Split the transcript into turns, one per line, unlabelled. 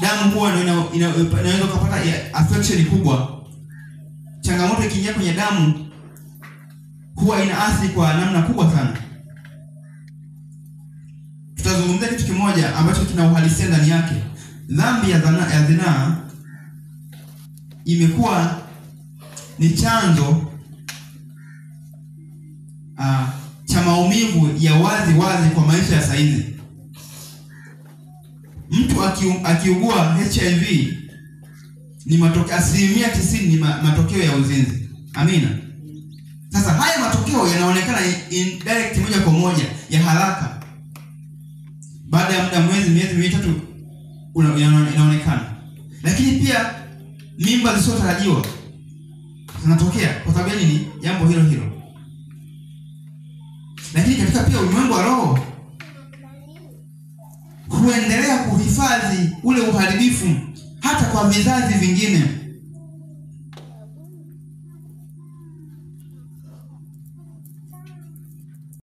damu huwa inaweza kupata affection kubwa. Changamoto ikiingia kwenye damu huwa inaathiri kwa namna kubwa sana. Tutazungumzia kitu kimoja ambacho kina uhalisia ndani yake. Dhambi ya zinaa imekuwa ni chanzo cha maumivu ya wazi kwa maisha ya saizi. Mtu akiugua HIV ni matokeo 90% ni matokeo ya uzinzi. Amina. Sasa haya matokeo yanaonekana indirect, moja kwa moja, ya haraka. Baada ya muda miezi mitatu inaonekana. Lakini pia mimba zisizotarajiwa zinatokea kwa sababu ya nini? Jambo hilo. Lakini katika pia ulimwengu wa roho huendelea kuhifadhi ule uharibifu hata kwa vizazi vingine.